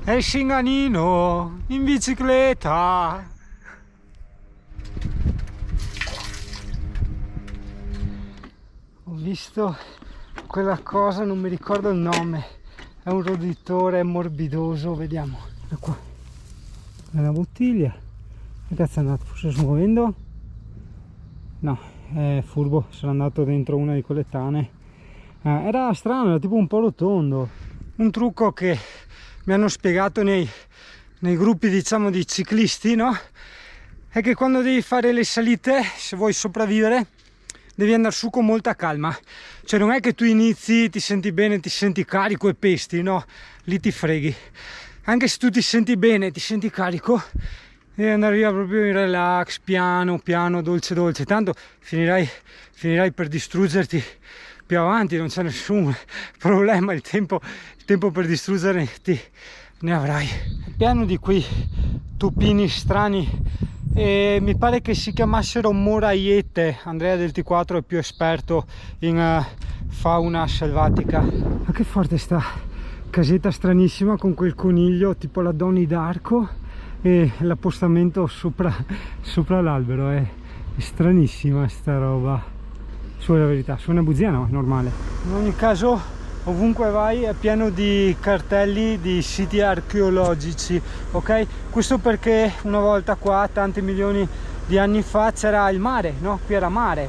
E Shinganino in bicicletta. Ho visto quella cosa, non mi ricordo il nome, è un roditore morbidoso, vediamo, è qua, è una bottiglia. Che cazzo è andato? Forse smuovendo? No, è furbo, sono andato dentro una di quelle tane. Era strano, era tipo un po' rotondo. Un trucco che mi hanno spiegato nei gruppi, diciamo, di ciclisti, no? È che quando devi fare le salite, se vuoi sopravvivere, devi andare su con molta calma. Cioè non è che tu inizi, ti senti bene, ti senti carico e pesti, no? Lì ti freghi. Anche se tu ti senti bene, ti senti carico, devi andare via proprio in relax, piano piano, dolce dolce. Tanto finirai per distruggerti più avanti, non c'è nessun problema, il tempo per distruggerti ne avrai. È pieno di quei tupini strani e mi pare che si chiamassero moraiette. Andrea del T4 è più esperto in fauna selvatica. Ma che forte sta casetta stranissima con quel coniglio tipo la Donnie d'Arco e l'appostamento sopra l'albero. È stranissima sta roba. Su, la verità, su una bugia no, è normale. In ogni caso, ovunque vai è pieno di cartelli di siti archeologici, ok? Questo perché una volta qua, tanti milioni di anni fa, c'era il mare, no? Qui era mare,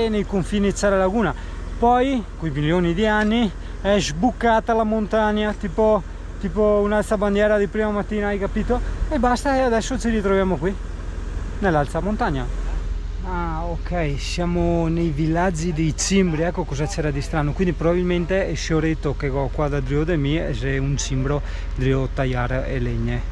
nei confini c'era laguna. Poi, quei milioni di anni, è sbucata la montagna, tipo un'alzabandiera di prima mattina, hai capito? E basta, e adesso ci ritroviamo qui, nell'alza montagna. Ah, ok, siamo nei villaggi dei cimbri, ecco cosa c'era di strano. Quindi probabilmente è scioretto che ho qua da Drio de mi è un cimbro Drio tagliare e legne.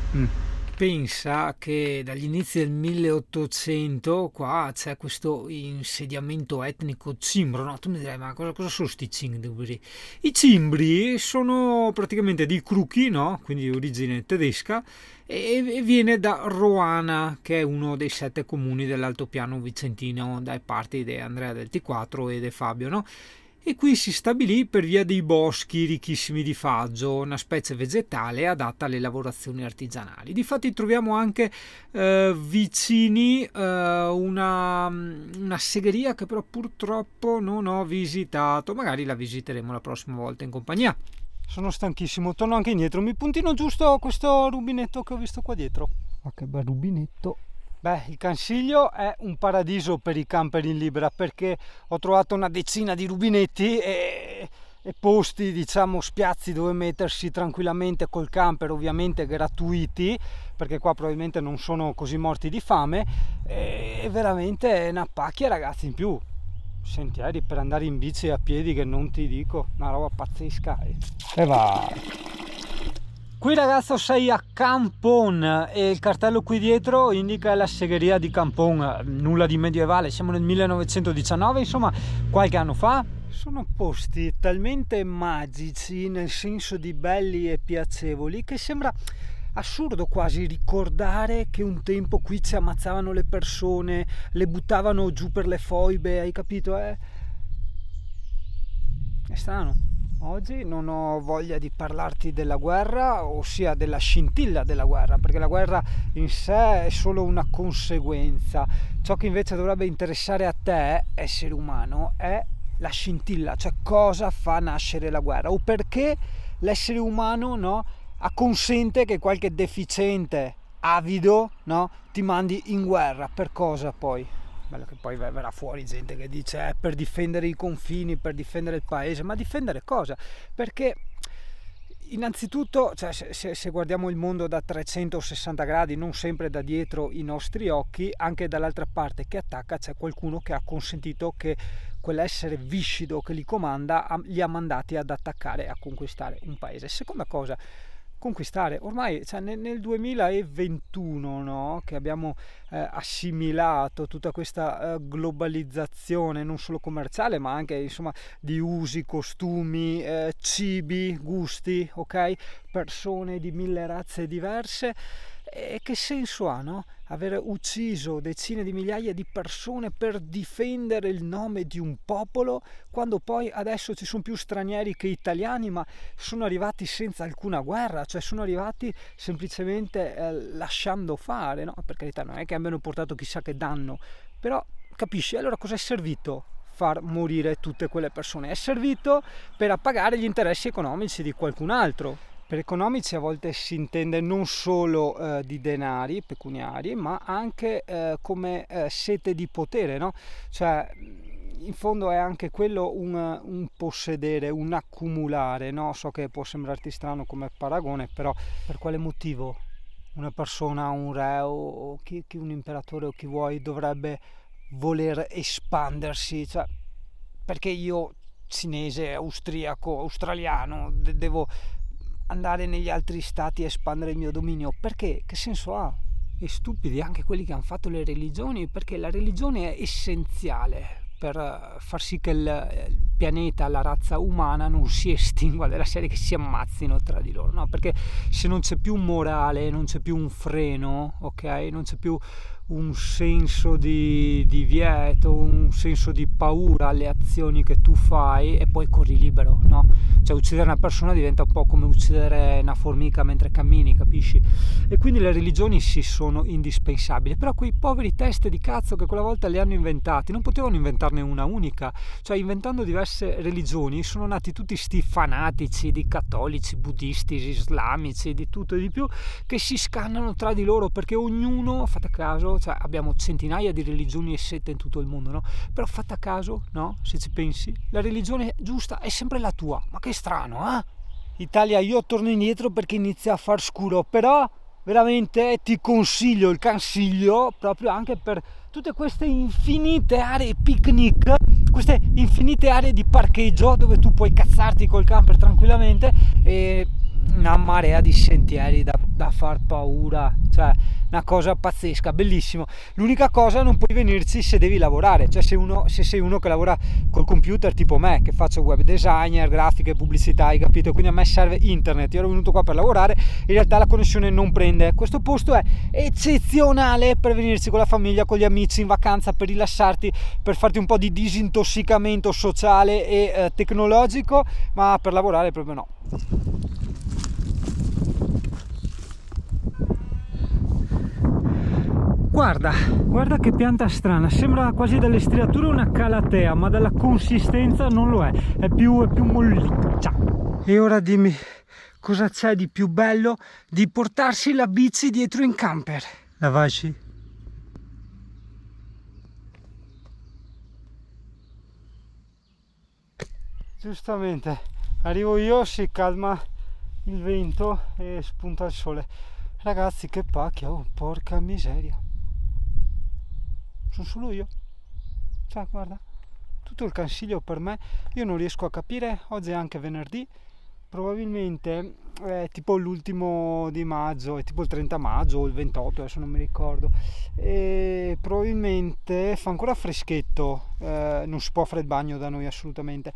Pensa che dagli inizi del 1800 qua c'è questo insediamento etnico cimbro, no? Tu mi dirai, ma cosa sono sti cimbri? I cimbri sono praticamente dei crucchi, no? Quindi di origine tedesca, e viene da Roana, che è uno dei 7 comuni dell'altopiano vicentino dai parti di Andrea del T4 e di Fabio, no? E qui si stabilì per via dei boschi ricchissimi di faggio, una specie vegetale adatta alle lavorazioni artigianali. Difatti troviamo anche vicini una segheria che però purtroppo non ho visitato, magari la visiteremo la prossima volta in compagnia. Sono stanchissimo, torno anche indietro, mi puntino giusto questo rubinetto che ho visto qua dietro. Ma che bel rubinetto! Beh, il Cansiglio è un paradiso per i camper in libera, perché ho trovato una decina di rubinetti e posti, diciamo, spiazzi dove mettersi tranquillamente col camper, ovviamente gratuiti, perché qua probabilmente non sono così morti di fame, e veramente una pacchia, ragazzi, in più. Sentieri per andare in bici a piedi che non ti dico, una roba pazzesca. E va. Qui ragazzo sei a Campon e il cartello qui dietro indica la segheria di Campon, nulla di medievale, siamo nel 1919, insomma qualche anno fa. Sono posti talmente magici, nel senso di belli e piacevoli, che sembra assurdo quasi ricordare che un tempo qui ci ammazzavano le persone, le buttavano giù per le foibe, hai capito? È strano. Oggi non ho voglia di parlarti della guerra, ossia della scintilla della guerra, perché la guerra in sé è solo una conseguenza. Ciò che invece dovrebbe interessare a te, essere umano, è la scintilla, cioè cosa fa nascere la guerra, o perché l'essere umano, no, acconsente che qualche deficiente avido, no, ti mandi in guerra. Per cosa poi? Bello che poi verrà fuori gente che dice per difendere i confini, per difendere il paese, ma difendere cosa? Perché innanzitutto, cioè, se guardiamo il mondo da 360 gradi, non sempre da dietro i nostri occhi, anche dall'altra parte che attacca c'è qualcuno che ha consentito che quell'essere viscido che li comanda li ha mandati ad attaccare, a conquistare un paese. Seconda cosa, conquistare, ormai cioè, nel 2021, no, che abbiamo assimilato tutta questa globalizzazione non solo commerciale ma anche, insomma, di usi, costumi, cibi, gusti, ok, persone di 1000 razze diverse, E che senso ha, no? Aver ucciso decine di migliaia di persone per difendere il nome di un popolo, quando poi adesso ci sono più stranieri che italiani, ma sono arrivati senza alcuna guerra, cioè sono arrivati semplicemente lasciando fare, no? Per carità, non è che abbiano portato chissà che danno, però capisci? Allora cosa è servito far morire tutte quelle persone? È servito per appagare gli interessi economici di qualcun altro. Per economici a volte si intende non solo di denari pecuniari, ma anche come sete di potere, no? Cioè, in fondo è anche quello un possedere, un accumulare, no? So che può sembrarti strano come paragone, però per quale motivo una persona, un re o chi un imperatore o chi vuoi dovrebbe voler espandersi? Cioè, perché io, cinese, austriaco, australiano, devo andare negli altri stati e espandere il mio dominio? Perché? Che senso ha? E stupidi anche quelli che hanno fatto le religioni, perché la religione è essenziale per far sì che il pianeta, la razza umana non si estingua, della serie che si ammazzino tra di loro, no? Perché se non c'è più morale, non c'è più un freno, ok? Non c'è più un senso di divieto, un senso di paura alle azioni che tu fai, e poi corri libero, no? Cioè uccidere una persona diventa un po' come uccidere una formica mentre cammini, capisci? E quindi le religioni sì, sono indispensabili, però quei poveri teste di cazzo che quella volta le hanno inventati non potevano inventarne una unica, cioè inventando diverse religioni sono nati tutti sti fanatici di cattolici, buddisti, islamici, di tutto e di più, che si scannano tra di loro, perché ognuno, fate caso, cioè abbiamo centinaia di religioni e sette in tutto il mondo, no? Però fate caso, no? Se ci pensi, la religione giusta è sempre la tua. Ma che strano, eh? Italia, io torno indietro perché inizia a far scuro, però veramente ti consiglio il consiglio proprio anche per tutte queste infinite aree picnic, queste infinite aree di parcheggio dove tu puoi cazzarti col camper tranquillamente, e una marea di sentieri da far paura, cioè una cosa pazzesca, bellissimo. L'unica cosa, non puoi venirci se devi lavorare, cioè se sei uno che lavora col computer tipo me, che faccio web designer, grafiche, pubblicità, hai capito? Quindi a me serve internet, io ero venuto qua per lavorare, in realtà la connessione non prende. Questo posto è eccezionale per venirci con la famiglia, con gli amici in vacanza, per rilassarti, per farti un po' di disintossicamento sociale e tecnologico, ma per lavorare proprio no. Guarda che pianta strana, sembra quasi dalle striature una calatea, ma dalla consistenza non lo è più molliccia. E ora dimmi, cosa c'è di più bello di portarsi la bici dietro in camper? La Vaci? Giustamente, arrivo io, si calma il vento e spunta il sole. Ragazzi, che pacchia, oh, porca miseria. Sono solo io, cioè guarda, tutto il consiglio per me. Io non riesco a capire, oggi è anche venerdì, probabilmente è tipo l'ultimo di maggio, è tipo il 30 maggio o il 28, adesso non mi ricordo, e probabilmente fa ancora freschetto, non si può fare il bagno da noi assolutamente,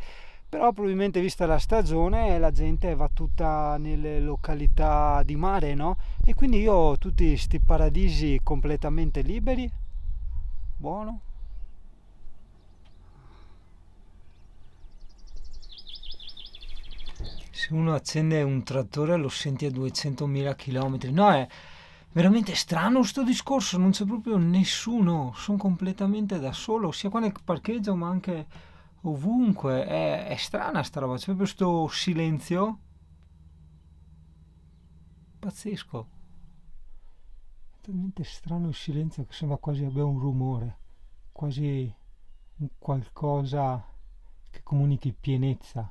però probabilmente vista la stagione la gente va tutta nelle località di mare, no? E quindi io ho tutti sti paradisi completamente liberi. Buono. Se uno accende un trattore lo senti a 200.000 km. No, è veramente strano sto discorso, non c'è proprio nessuno, sono completamente da solo, sia qua nel parcheggio ma anche ovunque. È strana sta roba, c'è proprio sto silenzio pazzesco. Talmente strano il silenzio che sembra quasi abbia un rumore, quasi un qualcosa che comunichi pienezza.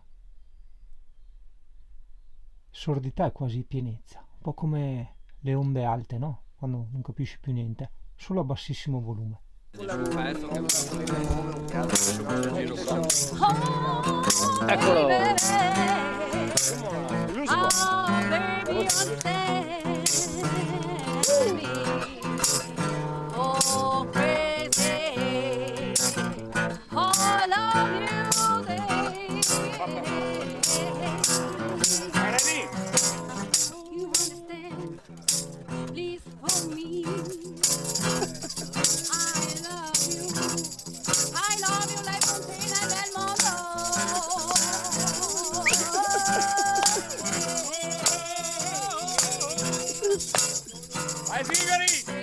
Sordità è quasi pienezza, un po' come le onde alte, no? Quando non capisci più niente, solo a bassissimo volume. Eccolo! Vai sigari!